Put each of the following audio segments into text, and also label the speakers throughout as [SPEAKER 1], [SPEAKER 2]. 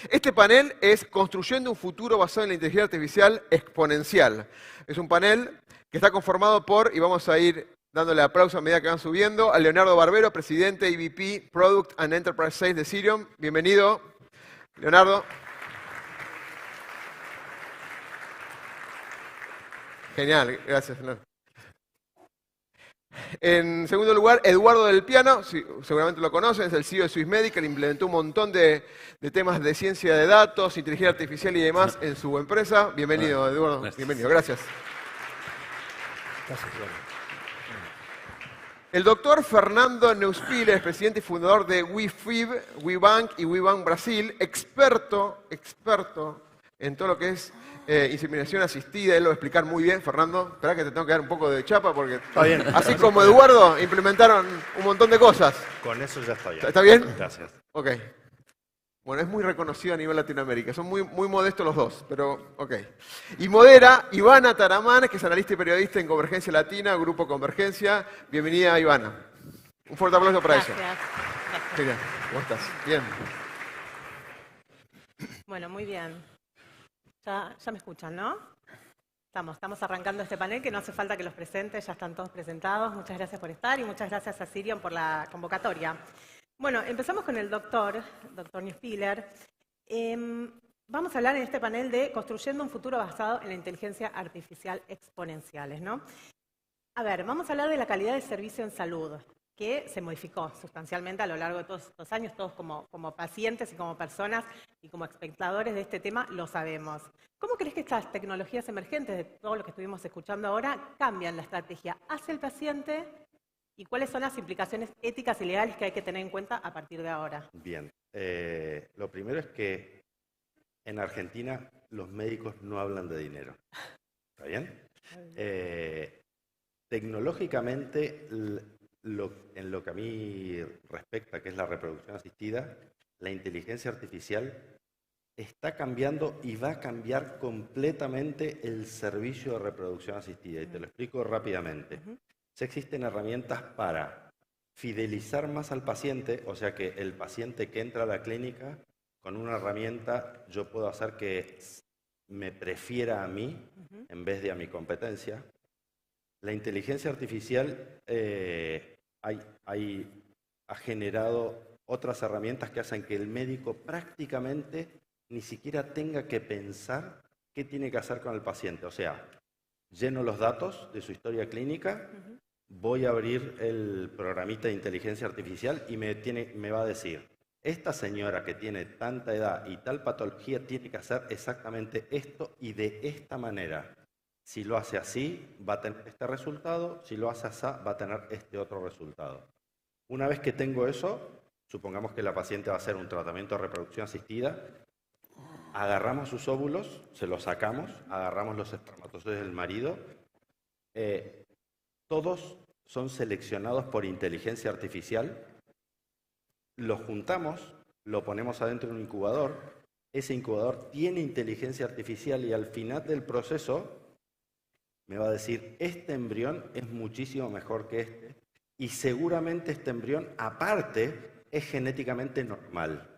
[SPEAKER 1] Este panel es Construyendo un futuro basado en la inteligencia artificial exponencial. Es un panel que está conformado por, y vamos a ir dándole aplauso a medida que van subiendo, a Leonardo Barbero, presidente EVP Product and Enterprise Sales de Cirium. Bienvenido, Leonardo. Genial, gracias, Leonardo. En segundo lugar, Eduardo del Piano, seguramente lo conocen, es el CEO de Swiss Medical, implementó un montón de temas de ciencia de datos, inteligencia artificial y demás en su empresa. Bienvenido, Eduardo.
[SPEAKER 2] Gracias.
[SPEAKER 1] Bienvenido, gracias.
[SPEAKER 2] Gracias, Eduardo.
[SPEAKER 1] El doctor Fernando Neuspiller es presidente y fundador de WeFib, y WeBank Brasil, experto en todo lo que es inseminación asistida. Él lo va a explicar muy bien. Fernando, espera que te tengo que dar un poco de chapa porque
[SPEAKER 2] Está bien.
[SPEAKER 1] así como Eduardo implementaron un montón de cosas.
[SPEAKER 2] Con eso ya está bien.
[SPEAKER 1] ¿Está bien?
[SPEAKER 2] Gracias.
[SPEAKER 1] Ok. Bueno, es muy reconocido a nivel Latinoamérica. Son muy modestos los dos, pero ok. Y modera Ivana Taramán, que es analista y periodista en Convergencia Latina, Grupo Convergencia. Bienvenida, Ivana. Un fuerte aplauso para ella.
[SPEAKER 3] Gracias.
[SPEAKER 1] Genial. ¿Cómo estás? Bien.
[SPEAKER 3] Bueno, muy bien. Ya me escuchan, ¿no? Estamos arrancando este panel, que no hace falta que los presentes, ya están todos presentados. Muchas gracias por estar y muchas gracias a Cirium por la convocatoria. Bueno, empezamos con el doctor Neuspiller. Vamos a hablar en este panel de construyendo un futuro basado en la inteligencia artificial exponenciales, ¿no? A ver, vamos a hablar de la calidad de servicio en salud, que se modificó sustancialmente a lo largo de todos estos años. Todos como pacientes y como personas y como espectadores de este tema lo sabemos. ¿Cómo crees que estas tecnologías emergentes, de todo lo que estuvimos escuchando ahora, cambian la estrategia hacia el paciente y cuáles son las implicaciones éticas y legales que hay que tener en cuenta a partir de ahora?
[SPEAKER 2] Bien. Lo primero es que en Argentina los médicos no hablan de dinero. ¿Está bien? Tecnológicamente, en lo que a mí respecta, que es la reproducción asistida, la inteligencia artificial está cambiando y va a cambiar completamente el servicio de reproducción asistida. Y te lo explico rápidamente. Ya existen herramientas para fidelizar más al paciente, o sea que el paciente que entra a la clínica, con una herramienta yo puedo hacer que me prefiera a mí en vez de a mi competencia. La inteligencia artificial ha generado otras herramientas que hacen que el médico prácticamente ni siquiera tenga que pensar qué tiene que hacer con el paciente. O sea, lleno los datos de su historia clínica, voy a abrir el programita de inteligencia artificial y me va a decir, esta señora que tiene tanta edad y tal patología tiene que hacer exactamente esto y de esta manera. Si lo hace así, va a tener este resultado. Si lo hace así, va a tener este otro resultado. Una vez que tengo eso, supongamos que la paciente va a hacer un tratamiento de reproducción asistida, agarramos sus óvulos, se los sacamos, agarramos los espermatozoides del marido, todos son seleccionados por inteligencia artificial, los juntamos, lo ponemos adentro de un incubador, ese incubador tiene inteligencia artificial y al final del proceso me va a decir, este embrión es muchísimo mejor que este y seguramente este embrión, aparte, es genéticamente normal.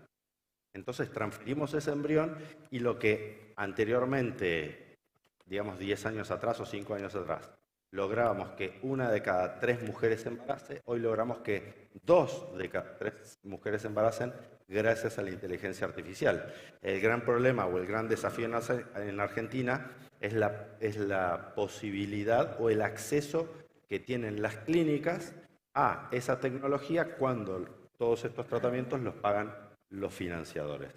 [SPEAKER 2] Entonces transferimos ese embrión y lo que anteriormente, digamos 10 años atrás o 5 años atrás, lográbamos que 1 de cada 3 mujeres se embarace, hoy logramos que 2 de cada 3 mujeres se embaracen gracias a la inteligencia artificial. El gran problema o el gran desafío en Argentina es la posibilidad o el acceso que tienen las clínicas a esa tecnología cuando todos estos tratamientos los pagan los financiadores.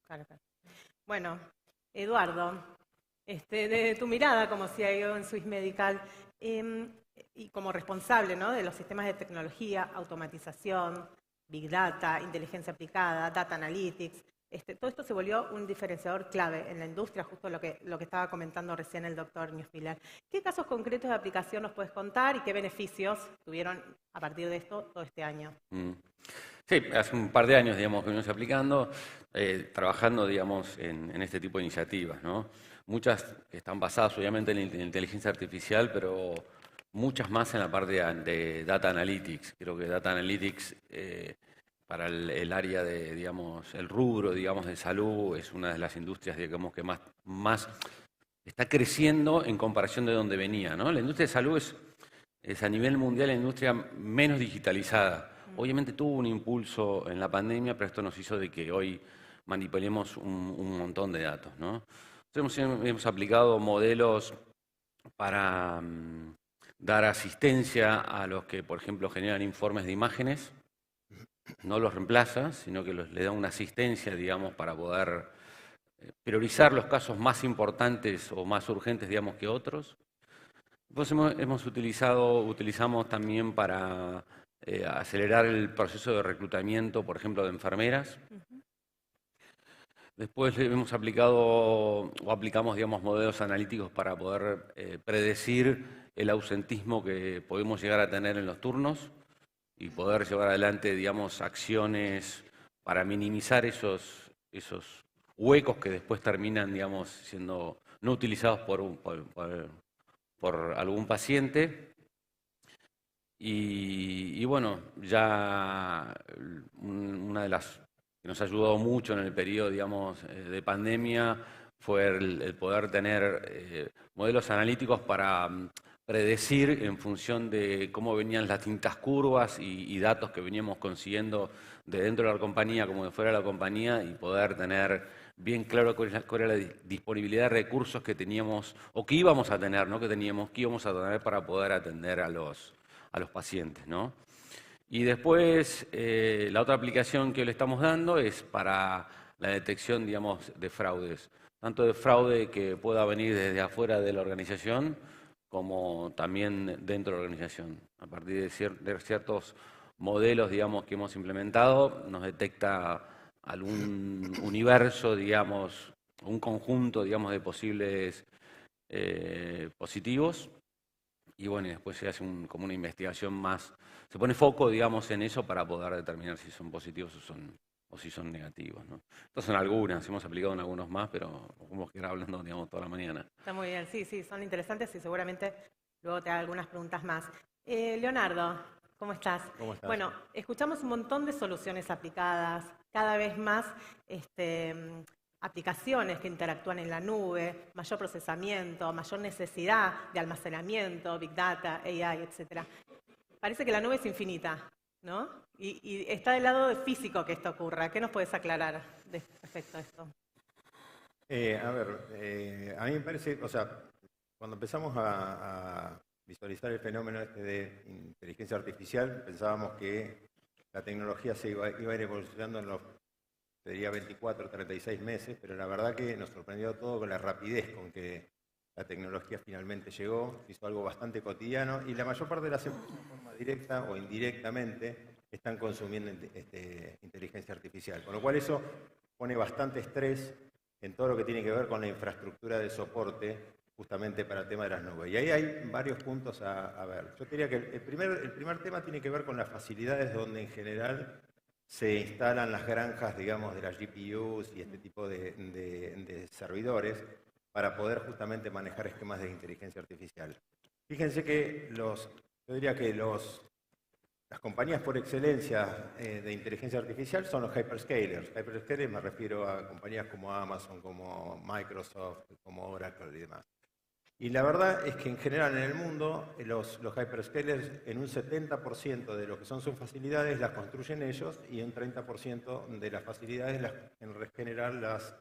[SPEAKER 3] Claro. Bueno, Eduardo, de tu mirada como CIO en Swiss Medical y como responsable, ¿no?, de los sistemas de tecnología, automatización, Big Data, inteligencia aplicada, Data Analytics, todo esto se volvió un diferenciador clave en la industria, justo lo que estaba comentando recién el doctor Neuspiller. ¿Qué casos concretos de aplicación nos puedes contar y qué beneficios tuvieron a partir de esto todo este año?
[SPEAKER 4] Sí, hace un par de años, digamos, que venimos aplicando, trabajando, digamos, en este tipo de iniciativas, ¿no? Muchas que están basadas, obviamente, en la inteligencia artificial, pero muchas más en la parte de Data Analytics. Creo que Data Analytics para el área de, digamos, el rubro, digamos, de salud, es una de las industrias, digamos, que más está creciendo en comparación de donde venía, ¿no? La industria de salud es a nivel mundial la industria menos digitalizada. Obviamente tuvo un impulso en la pandemia, pero esto nos hizo de que hoy manipulemos un montón de datos, ¿no? Entonces hemos aplicado modelos para dar asistencia a los que, por ejemplo, generan informes de imágenes. No los reemplaza, sino que le da una asistencia, digamos, para poder priorizar los casos más importantes o más urgentes, digamos, que otros. Pues utilizamos también para acelerar el proceso de reclutamiento, por ejemplo, de enfermeras. Después hemos aplicado o aplicamos, digamos, modelos analíticos para poder predecir el ausentismo que podemos llegar a tener en los turnos y poder llevar adelante, digamos, acciones para minimizar esos huecos que después terminan, digamos, siendo no utilizados por algún paciente. Y bueno, ya una de las que nos ha ayudado mucho en el periodo, digamos, de pandemia fue el poder tener modelos analíticos para predecir en función de cómo venían las distintas curvas y datos que veníamos consiguiendo de dentro de la compañía como de fuera de la compañía y poder tener bien claro cuál era la disponibilidad de recursos que teníamos o que íbamos a tener, ¿no? Que íbamos a tener para poder atender a los pacientes, ¿no? Y después, la otra aplicación que le estamos dando es para la detección, digamos, de fraudes. Tanto de fraude que pueda venir desde afuera de la organización, como también dentro de la organización. A partir de ciertos modelos, digamos, que hemos implementado, nos detecta algún universo, digamos, un conjunto, digamos, de posibles positivos. Y bueno, y después se hace como una investigación más, se pone foco, digamos, en eso para poder determinar si son positivos o si son negativos, ¿no? Estas son algunas, hemos aplicado en algunos más, pero como que ir hablando, digamos, toda la mañana.
[SPEAKER 3] Está muy bien, sí, son interesantes y seguramente luego te hago algunas preguntas más. Leonardo, ¿cómo estás?
[SPEAKER 2] ¿Cómo estás?
[SPEAKER 3] Bueno, escuchamos un montón de soluciones aplicadas, cada vez más aplicaciones que interactúan en la nube, mayor procesamiento, mayor necesidad de almacenamiento, Big Data, AI, etc. Parece que la nube es infinita, ¿no? Y está del lado físico que esto ocurra. ¿Qué nos puedes aclarar respecto a esto?
[SPEAKER 5] A mí me parece, o sea, cuando empezamos a visualizar el fenómeno de inteligencia artificial, pensábamos que la tecnología iba a ir evolucionando en los, te diría, 24 o 36 meses, pero la verdad que nos sorprendió todo con la rapidez con que la tecnología finalmente llegó, hizo algo bastante cotidiano y la mayor parte de las empresas, de forma directa o indirectamente, están consumiendo inteligencia artificial. Con lo cual eso pone bastante estrés en todo lo que tiene que ver con la infraestructura de soporte justamente para el tema de las nubes. Y ahí hay varios puntos a ver. Yo diría que el primer tema tiene que ver con las facilidades donde en general se instalan las granjas, digamos, de las GPUs y este tipo de servidores para poder justamente manejar esquemas de inteligencia artificial. Fíjense que yo diría que las compañías por excelencia de inteligencia artificial son los hyperscalers. Hyperscalers me refiero a compañías como Amazon, como Microsoft, como Oracle y demás. Y la verdad es que en general en el mundo los hyperscalers en un 70% de lo que son sus facilidades las construyen ellos y un 30% de las facilidades en general las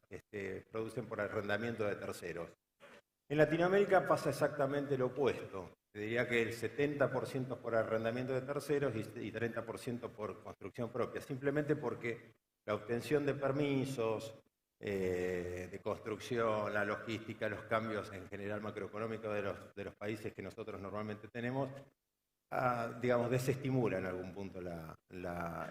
[SPEAKER 5] producen por arrendamiento de terceros. En Latinoamérica pasa exactamente lo opuesto. Te diría que el 70% por arrendamiento de terceros y 30% por construcción propia, simplemente porque la obtención de permisos, de construcción, la logística, los cambios en general macroeconómicos de los países que nosotros normalmente tenemos, digamos, desestimula en algún punto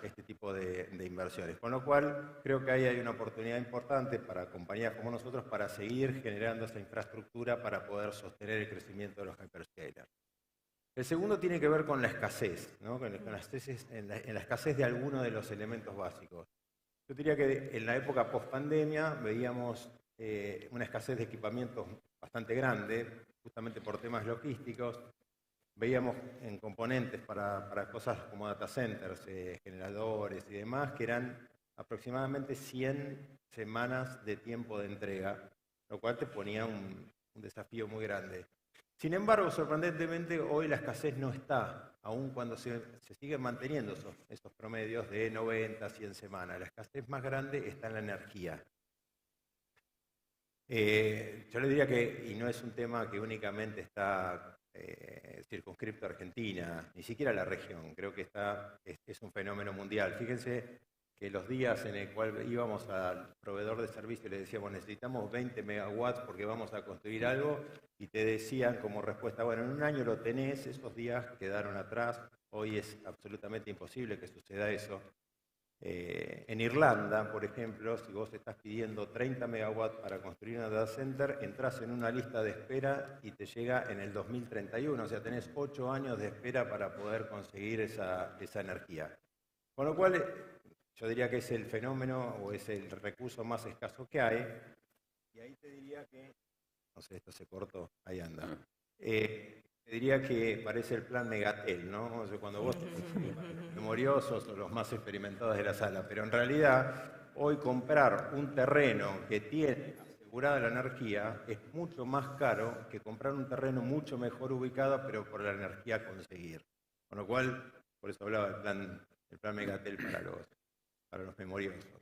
[SPEAKER 5] este tipo de inversiones. Con lo cual, creo que ahí hay una oportunidad importante para compañías como nosotros para seguir generando esa infraestructura para poder sostener el crecimiento de los hyperscalers. El segundo tiene que ver con la escasez, ¿no? en la escasez de algunos de los elementos básicos. Yo diría que en la época post-pandemia veíamos una escasez de equipamientos bastante grande, justamente por temas logísticos. veíamos en componentes para cosas como data centers, generadores y demás, que eran aproximadamente 100 semanas de tiempo de entrega, lo cual te ponía un desafío muy grande. Sin embargo, sorprendentemente, hoy la escasez no está, aun cuando se siguen manteniendo esos promedios de 90, 100 semanas. La escasez más grande está en la energía. Yo le diría que, y no es un tema que únicamente está circunscripto a Argentina, ni siquiera a la región, creo que es un fenómeno mundial. Fíjense que los días en el cual íbamos al proveedor de servicio y le decíamos necesitamos 20 megawatts porque vamos a construir algo, y te decían como respuesta, bueno, en un año lo tenés, esos días quedaron atrás, hoy es absolutamente imposible que suceda eso. En Irlanda, por ejemplo, si vos estás pidiendo 30 megawatts para construir un data center, entras en una lista de espera y te llega en el 2031, o sea, tenés 8 años de espera para poder conseguir esa energía. Con lo cual, yo diría que es el fenómeno o es el recurso más escaso que hay. Y ahí te diría que, no sé, esto se cortó, ahí anda. Te diría que parece el plan Megatel, ¿no? O sea, cuando vos memoriosos o los más experimentados de la sala, pero en realidad hoy comprar un terreno que tiene asegurada la energía es mucho más caro que comprar un terreno mucho mejor ubicado, pero por la energía a conseguir. Con lo cual, por eso hablaba del plan Megatel para los memoriosos.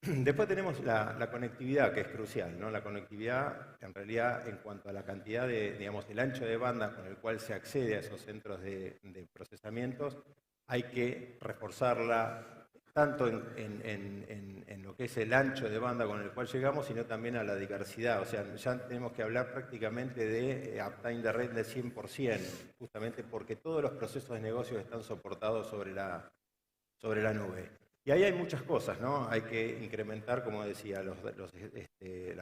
[SPEAKER 5] Después tenemos la conectividad, que es crucial, ¿no? La conectividad, en realidad, en cuanto a la cantidad digamos, el ancho de banda con el cual se accede a esos centros de procesamientos, hay que reforzarla tanto en lo que es el ancho de banda con el cual llegamos, sino también a la diversidad. O sea, ya tenemos que hablar prácticamente de uptime de red de 100%, justamente porque todos los procesos de negocio están soportados sobre la nube. Y ahí hay muchas cosas, ¿no? Hay que incrementar, como decía, las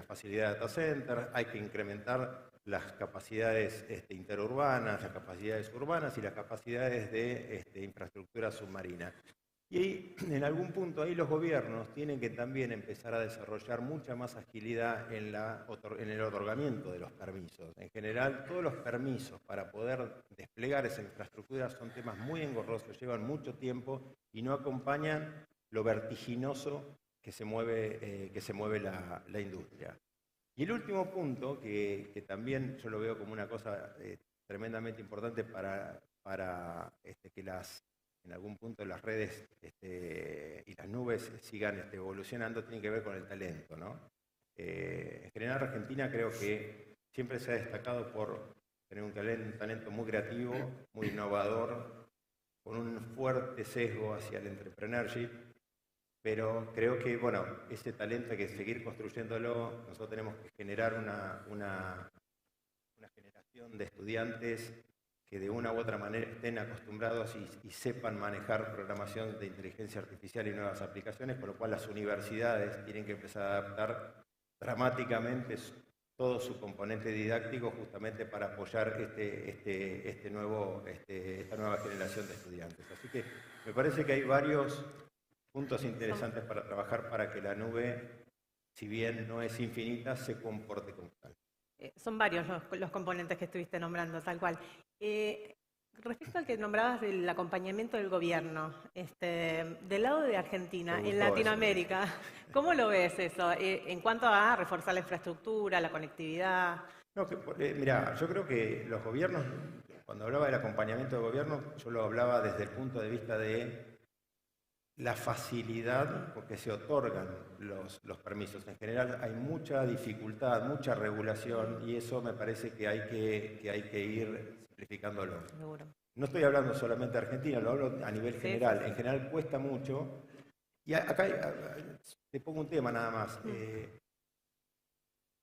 [SPEAKER 5] facilidades de data center, hay que incrementar las capacidades interurbanas, las capacidades urbanas y las capacidades de infraestructura submarina. Y en algún punto ahí los gobiernos tienen que también empezar a desarrollar mucha más agilidad en el otorgamiento de los permisos. En general, todos los permisos para poder desplegar esa infraestructura son temas muy engorrosos, llevan mucho tiempo y no acompañan lo vertiginoso que se mueve la industria. Y el último punto, que también yo lo veo como una cosa tremendamente importante para que en algún punto las redes y las nubes sigan evolucionando, tiene que ver con el talento, ¿no? En general, Argentina creo que siempre se ha destacado por tener un talento muy creativo, muy innovador, con un fuerte sesgo hacia el entrepreneurship, pero creo que, bueno, ese talento hay que seguir construyéndolo. Nosotros tenemos que generar una generación de estudiantes que de una u otra manera estén acostumbrados y sepan manejar programación de inteligencia artificial y nuevas aplicaciones, con lo cual las universidades tienen que empezar a adaptar dramáticamente todo su componente didáctico justamente para apoyar esta nueva generación de estudiantes. Así que me parece que hay varios puntos interesantes para trabajar para que la nube, si bien no es infinita, se comporte como tal.
[SPEAKER 3] Son varios los componentes que estuviste nombrando, tal cual. Respecto al que nombrabas del acompañamiento del gobierno, del lado de Argentina, en Latinoamérica, ¿cómo lo ves eso? En cuanto a reforzar la infraestructura, la conectividad.
[SPEAKER 5] No, mirá, yo creo que los gobiernos, cuando hablaba del acompañamiento del gobierno, yo lo hablaba desde el punto de vista de la facilidad porque se otorgan los permisos. En general hay mucha dificultad, mucha regulación y eso me parece que hay que ir simplificándolo.
[SPEAKER 3] Seguro.
[SPEAKER 5] No estoy hablando solamente de Argentina, lo hablo a nivel general. Sí. En general cuesta mucho. Y acá te pongo un tema nada más.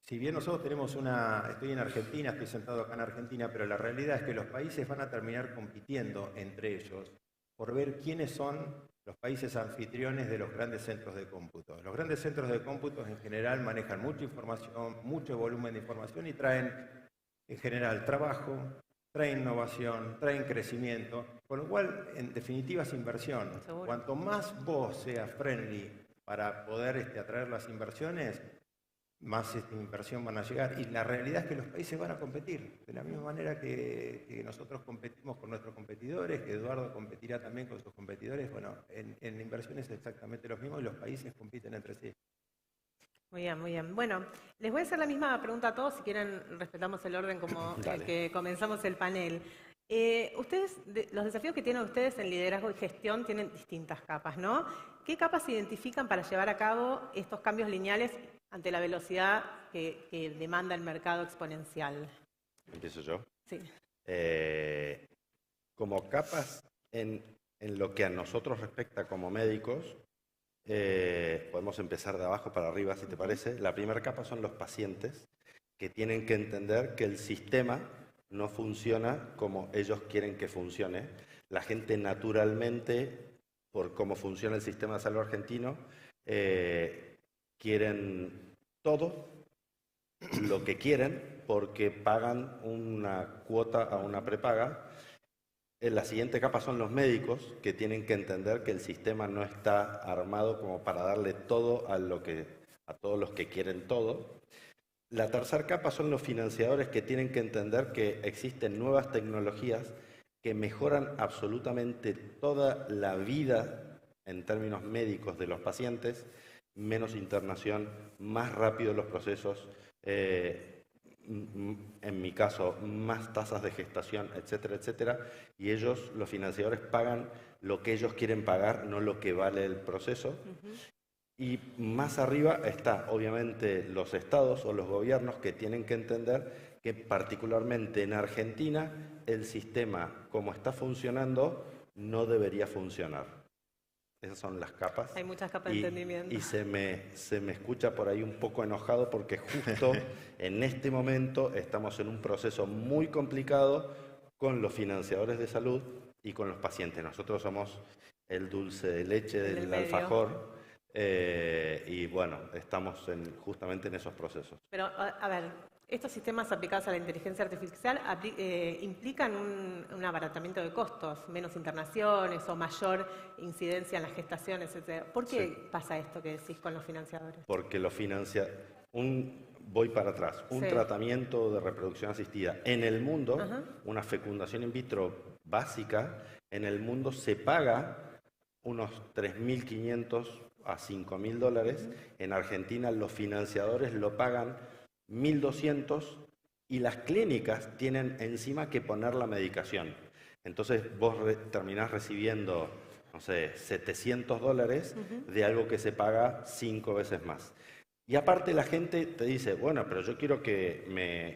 [SPEAKER 5] Si bien nosotros tenemos estoy en Argentina, estoy sentado acá en Argentina, pero la realidad es que los países van a terminar compitiendo entre ellos por ver quiénes son los países anfitriones de los grandes centros de cómputo. Los grandes centros de cómputo en general manejan mucha información, mucho volumen de información y traen en general trabajo, traen innovación, traen crecimiento, con lo cual en definitiva es inversión.
[SPEAKER 3] Seguro.
[SPEAKER 5] Cuanto más vos seas friendly para poder atraer las inversiones, más inversión van a llegar. Y la realidad es que los países van a competir, de la misma manera que nosotros competimos con nuestros competidores, que Eduardo competirá también con sus competidores. Bueno, en inversiones es exactamente lo mismo y los países compiten entre sí.
[SPEAKER 3] Muy bien, muy bien. Bueno, les voy a hacer la misma pregunta a todos, si quieren respetamos el orden como el que comenzamos el panel. Los desafíos que tienen ustedes en liderazgo y gestión tienen distintas capas, ¿no? ¿Qué capas se identifican para llevar a cabo estos cambios lineales ante la velocidad que demanda el mercado exponencial?
[SPEAKER 2] ¿Empiezo yo?
[SPEAKER 3] Sí.
[SPEAKER 2] Como capas, en lo que a nosotros respecta como médicos, podemos empezar de abajo para arriba, si te parece. La primera capa son los pacientes, que tienen que entender que el sistema no funciona como ellos quieren que funcione. La gente naturalmente, por cómo funciona el sistema de salud argentino, quieren todo lo que quieren porque pagan una cuota a una prepaga. La siguiente capa son los médicos, que tienen que entender que el sistema no está armado como para darle todo a todos los que quieren todo. La tercera capa son los financiadores, que tienen que entender que existen nuevas tecnologías que mejoran absolutamente toda la vida en términos médicos de los pacientes, menos internación, más rápido los procesos, en mi caso, más tasas de gestación, etcétera, etcétera, y ellos, los financiadores, pagan lo que ellos quieren pagar, no lo que vale el proceso. Y más arriba está, obviamente, los estados o los gobiernos, que tienen que entender que particularmente en Argentina el sistema, como está funcionando, no debería funcionar. Esas son las capas.
[SPEAKER 3] Hay muchas capas de entendimiento.
[SPEAKER 2] Y se me escucha por ahí un poco enojado porque justo en este momento estamos en un proceso muy complicado con los financiadores de salud y con los pacientes. Nosotros somos el dulce de leche del alfajor. Y bueno, estamos justamente en esos procesos.
[SPEAKER 3] Pero, a ver, estos sistemas aplicados a la inteligencia artificial implican un abaratamiento de costos, menos internaciones o mayor incidencia en las gestaciones, etc. ¿Por qué pasa esto que decís con los financiadores?
[SPEAKER 2] Porque los voy para atrás, un tratamiento de reproducción asistida en el mundo, una fecundación in vitro básica, en el mundo se paga unos 3.500 a $5.000. En Argentina los financiadores lo pagan 1.200 y las clínicas tienen encima que poner la medicación. Entonces vos terminás recibiendo, no sé, $700 de algo que se paga 5 veces más. Y aparte la gente te dice, bueno, pero yo quiero que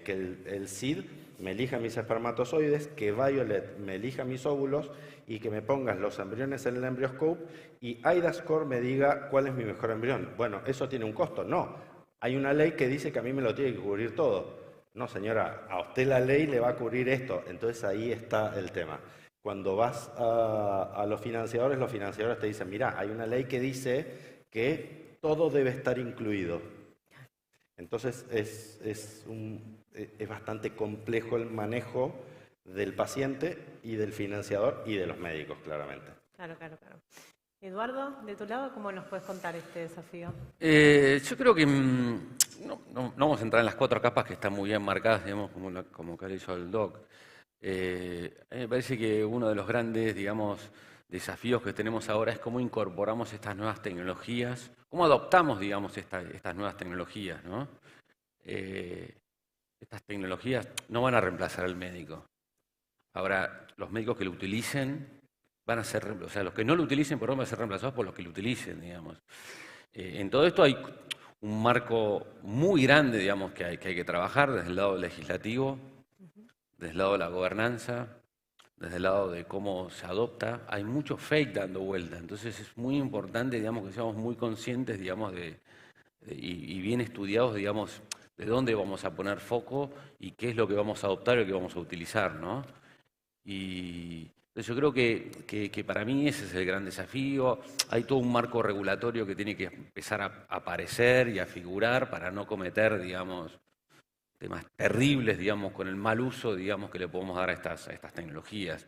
[SPEAKER 2] el SID me elija mis espermatozoides, que Violet me elija mis óvulos y que me pongas los embriones en el EmbryoScope y iDAScore me diga cuál es mi mejor embrión. Bueno, ¿eso tiene un costo? No. Hay una ley que dice que a mí me lo tiene que cubrir todo. No, señora, a usted la ley le va a cubrir esto. Entonces ahí está el tema. Cuando vas a los financiadores te dicen, mira, hay una ley que dice que todo debe estar incluido. Entonces es bastante complejo el manejo del paciente y del financiador y de los médicos, claramente.
[SPEAKER 3] Claro. Eduardo, de tu lado, ¿cómo nos puedes contar este desafío?
[SPEAKER 4] Yo creo que no vamos a entrar en las 4 capas que están muy bien marcadas, digamos, como que le hizo el doc. A mí me parece que uno de los grandes, digamos, desafíos que tenemos ahora es cómo incorporamos estas nuevas tecnologías, cómo adoptamos, digamos, estas nuevas tecnologías, ¿no? Estas tecnologías no van a reemplazar al médico. Ahora, los médicos que lo utilicen van a ser, o sea, los que no lo utilicen, por lo menos van a ser reemplazados por los que lo utilicen, digamos. En todo esto hay un marco muy grande, digamos, que hay que trabajar desde el lado legislativo, desde el lado de la gobernanza, desde el lado de cómo se adopta. Hay mucho fake dando vuelta, entonces es muy importante, digamos, que seamos muy conscientes, digamos, y bien estudiados, digamos, de dónde vamos a poner foco y qué es lo que vamos a adoptar y lo que vamos a utilizar, ¿no? Y yo creo que para mí ese es el gran desafío. Hay todo un marco regulatorio que tiene que empezar a aparecer y a figurar para no cometer, digamos, temas terribles, digamos, con el mal uso, digamos, que le podemos dar a estas tecnologías.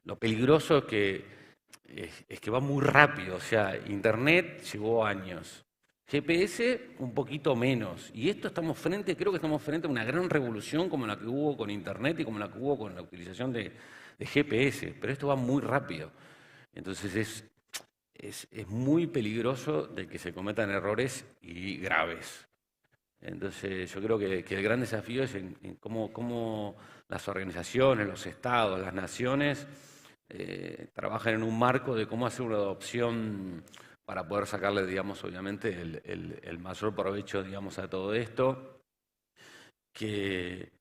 [SPEAKER 4] Lo peligroso es que va muy rápido. O sea, Internet llevó años. GPS un poquito menos. Y esto creo que estamos frente a una gran revolución como la que hubo con Internet y como la que hubo con la utilización de GPS. Pero esto va muy rápido. Entonces es muy peligroso de que se cometan errores y graves. Entonces yo creo que el gran desafío es en cómo las organizaciones, los estados, las naciones trabajan en un marco de cómo hacer una adopción para poder sacarle, digamos, obviamente el mayor provecho, digamos, a todo esto, que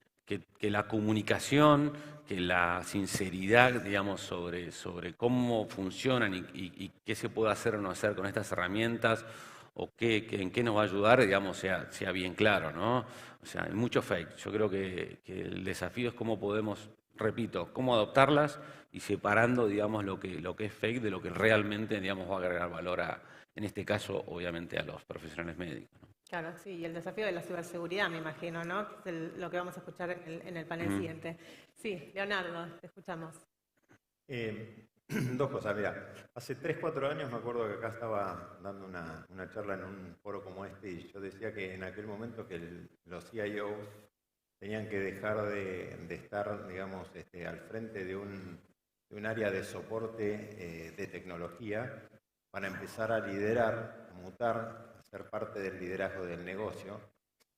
[SPEAKER 4] la comunicación, que la sinceridad, digamos, sobre cómo funcionan y qué se puede hacer o no hacer con estas herramientas, o en qué nos va a ayudar, digamos, sea bien claro, ¿no? O sea, hay mucho fake. Yo creo que el desafío es cómo podemos, repito, cómo adoptarlas y separando, digamos, lo que es fake de lo que realmente, digamos, va a agregar valor en este caso, obviamente, a los profesionales médicos, ¿no?
[SPEAKER 3] Claro, sí, y el desafío de la ciberseguridad, me imagino, ¿no? Que es lo que vamos a escuchar en el panel siguiente. Sí, Leonardo, te escuchamos.
[SPEAKER 5] Dos cosas, mira, hace 3, 4 años me acuerdo que acá estaba dando una charla en un foro como este y yo decía que en aquel momento que los CIOs tenían que dejar de estar, digamos, al frente de un área de soporte de tecnología para empezar a liderar, a mutar, a ser parte del liderazgo del negocio.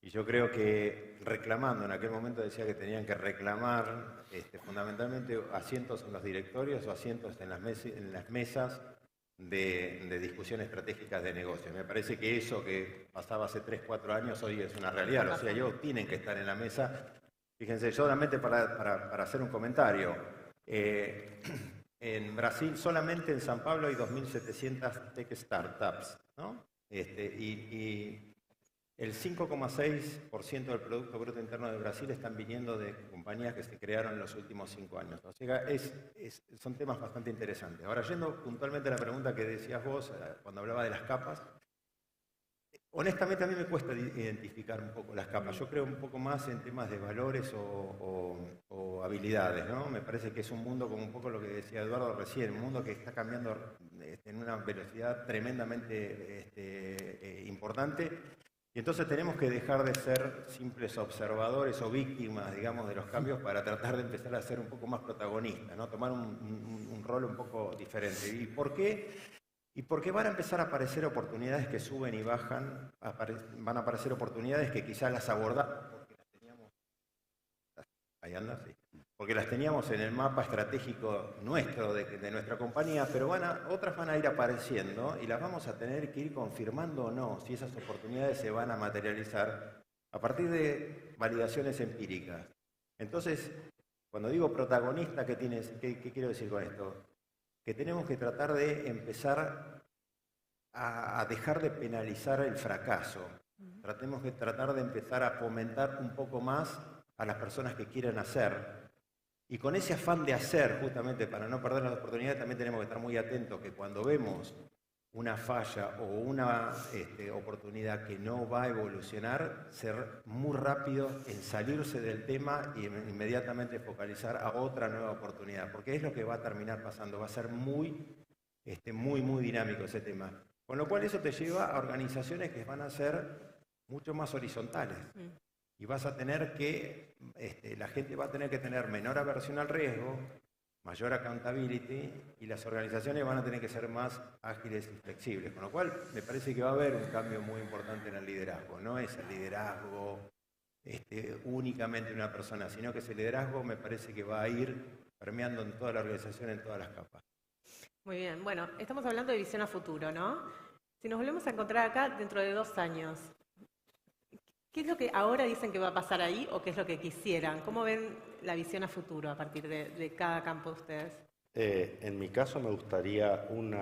[SPEAKER 5] Y yo creo que reclamando, en aquel momento decía que tenían que reclamar fundamentalmente asientos en los directorios o asientos en las mesas de discusión estratégicas de negocio. Me parece que eso que pasaba hace 3, 4 años hoy es una realidad. Los CIOs tienen que estar en la mesa. Fíjense, solamente para hacer un comentario. En Brasil, solamente en San Pablo hay 2.700 tech startups, ¿no? Y el 5,6% del Producto Bruto Interno de Brasil están viniendo de compañías que se crearon en los últimos 5 años. O sea, son temas bastante interesantes. Ahora, yendo puntualmente a la pregunta que decías vos, cuando hablaba de las capas, honestamente a mí me cuesta identificar un poco las capas. Yo creo un poco más en temas de valores o habilidades, ¿no? Me parece que es un mundo, como un poco lo que decía Eduardo recién, un mundo que está cambiando en una velocidad tremendamente importante. Y entonces tenemos que dejar de ser simples observadores o víctimas, digamos, de los cambios para tratar de empezar a ser un poco más protagonistas, ¿no? Tomar un rol un poco diferente. ¿Y por qué? Y porque van a empezar a aparecer oportunidades que suben y bajan, van a aparecer oportunidades que quizás las abordamos porque las teníamos, ahí anda, sí, porque las teníamos en el mapa estratégico nuestro, de nuestra compañía, pero otras van a ir apareciendo y las vamos a tener que ir confirmando o no, si esas oportunidades se van a materializar a partir de validaciones empíricas. Entonces, cuando digo protagonista, ¿qué quiero decir con esto? Que tenemos que tratar de empezar a dejar de penalizar el fracaso. Tenemos que tratar de empezar a fomentar un poco más a las personas que quieren hacer. Y con ese afán de hacer, justamente para no perder las oportunidades, también tenemos que estar muy atentos que cuando vemos una falla o una oportunidad que no va a evolucionar, ser muy rápido en salirse del tema y inmediatamente focalizar a otra nueva oportunidad, porque es lo que va a terminar pasando, va a ser muy dinámico ese tema. Con lo cual eso te lleva a organizaciones que van a ser mucho más horizontales. Y vas a tener que, la gente va a tener que tener menor aversión al riesgo, mayor accountability, y las organizaciones van a tener que ser más ágiles y flexibles. Con lo cual, me parece que va a haber un cambio muy importante en el liderazgo. No es el liderazgo únicamente de una persona, sino que ese liderazgo me parece que va a ir permeando en toda la organización, en todas las capas.
[SPEAKER 3] Muy bien, bueno, estamos hablando de visión a futuro, ¿no? Si nos volvemos a encontrar acá dentro de 2 años, ¿qué es lo que ahora dicen que va a pasar ahí o qué es lo que quisieran? ¿Cómo ven la visión a futuro a partir de cada campo de ustedes?
[SPEAKER 2] En mi caso me gustaría un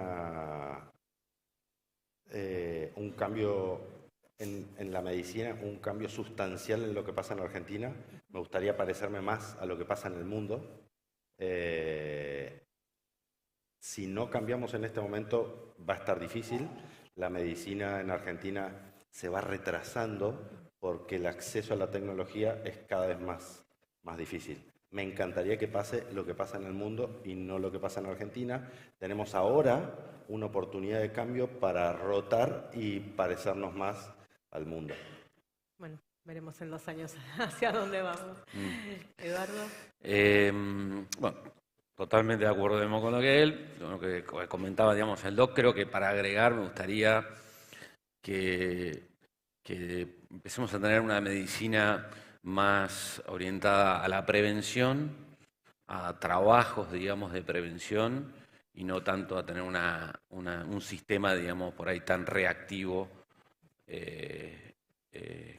[SPEAKER 2] cambio en la medicina, un cambio sustancial en lo que pasa en Argentina. Me gustaría parecerme más a lo que pasa en el mundo. Si no cambiamos en este momento va a estar difícil. La medicina en Argentina se va retrasando porque el acceso a la tecnología es cada vez más difícil. Me encantaría que pase lo que pasa en el mundo y no lo que pasa en Argentina. Tenemos ahora una oportunidad de cambio para rotar y parecernos más al mundo.
[SPEAKER 3] Bueno, veremos en 2 años hacia dónde vamos. Eduardo.
[SPEAKER 4] Bueno, totalmente de acuerdo digamos, con lo que comentaba digamos, el doc. Creo que para agregar me gustaría que empecemos a tener una medicina más orientada a la prevención, a trabajos, digamos, de prevención, y no tanto a tener un sistema, digamos, por ahí tan reactivo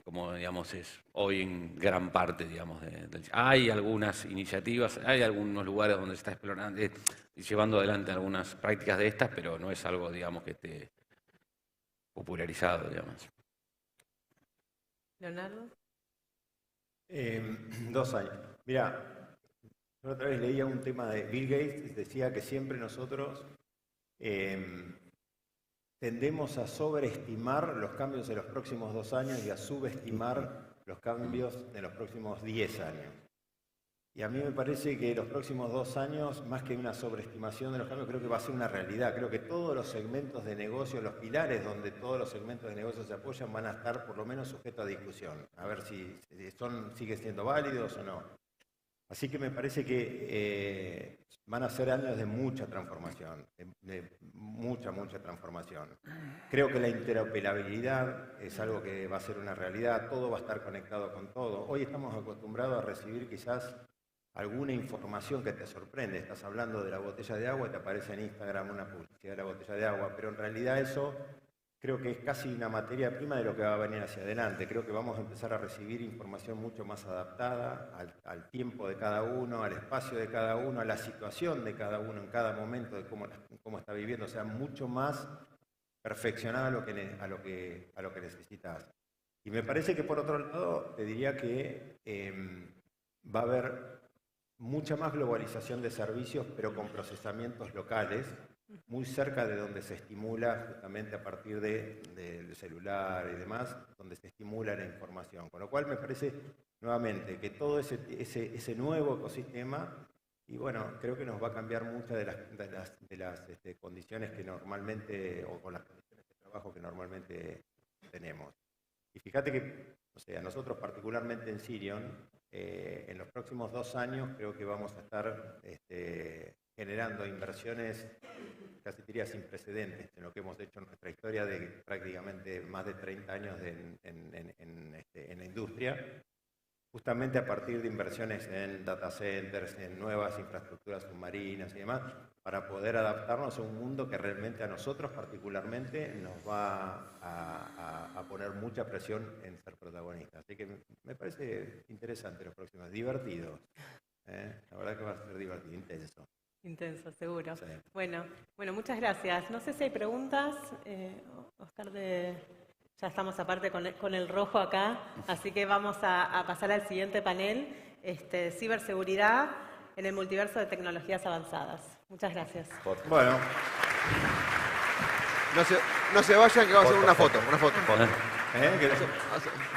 [SPEAKER 4] como, digamos, es hoy en gran parte, digamos, hay algunas iniciativas, hay algunos lugares donde se está explorando y llevando adelante algunas prácticas de estas, pero no es algo, digamos, que esté popularizado, digamos.
[SPEAKER 3] Leonardo.
[SPEAKER 5] 2 años. Mira, yo otra vez leía un tema de Bill Gates, decía que siempre nosotros tendemos a sobreestimar los cambios de los próximos 2 años y a subestimar los cambios de los próximos 10 años. Y a mí me parece que los próximos 2 años, más que una sobreestimación de los cambios, creo que va a ser una realidad. Creo que todos los segmentos de negocio, los pilares donde todos los segmentos de negocio se apoyan, van a estar por lo menos sujetos a discusión. A ver si siguen siendo válidos o no. Así que me parece que van a ser años de mucha transformación, de mucha transformación. Creo que la interoperabilidad es algo que va a ser una realidad, todo va a estar conectado con todo. Hoy estamos acostumbrados a recibir quizás alguna información que te sorprende. Estás hablando de la botella de agua y te aparece en Instagram una publicidad de la botella de agua, pero en realidad eso creo que es casi una materia prima de lo que va a venir hacia adelante. Creo que vamos a empezar a recibir información mucho más adaptada al tiempo de cada uno, al espacio de cada uno, a la situación de cada uno en cada momento, de cómo está viviendo, o sea, mucho más perfeccionada a lo que necesitas. Y me parece que por otro lado, te diría que va a haber mucha más globalización de servicios, pero con procesamientos locales, muy cerca de donde se estimula, justamente a partir del celular y demás, donde se estimula la información. Con lo cual me parece, nuevamente, que todo ese nuevo ecosistema, y bueno, creo que nos va a cambiar muchas de las condiciones que normalmente, o con las condiciones de trabajo que normalmente tenemos. Y fíjate que, o sea, nosotros particularmente en Sirion, en los próximos 2 años creo que vamos a estar generando inversiones, casi diría sin precedentes, en lo que hemos hecho en nuestra historia de prácticamente más de 30 años en la industria, justamente a partir de inversiones en data centers, en nuevas infraestructuras submarinas y demás, para poder adaptarnos a un mundo que realmente a nosotros particularmente nos va a poner mucha presión en ser protagonistas. Así que me parece interesante los próximos, divertido. La verdad que va a ser divertido, intenso.
[SPEAKER 3] Intenso, seguro.
[SPEAKER 5] Sí.
[SPEAKER 3] Bueno, muchas gracias. No sé si hay preguntas. Oscar, ya estamos aparte con el rojo acá, así que vamos a pasar al siguiente panel, ciberseguridad en el multiverso de tecnologías avanzadas. Muchas gracias.
[SPEAKER 5] Bueno.
[SPEAKER 1] No se vayan que vamos a hacer una foto.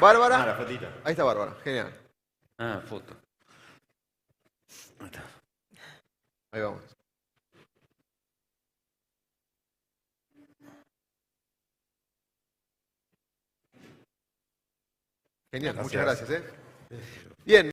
[SPEAKER 1] Bárbara.
[SPEAKER 5] La fotito.
[SPEAKER 1] Ahí está Bárbara, genial.
[SPEAKER 4] Foto. Ahí está.
[SPEAKER 1] Ahí vamos. Genial, muchas gracias. Bien.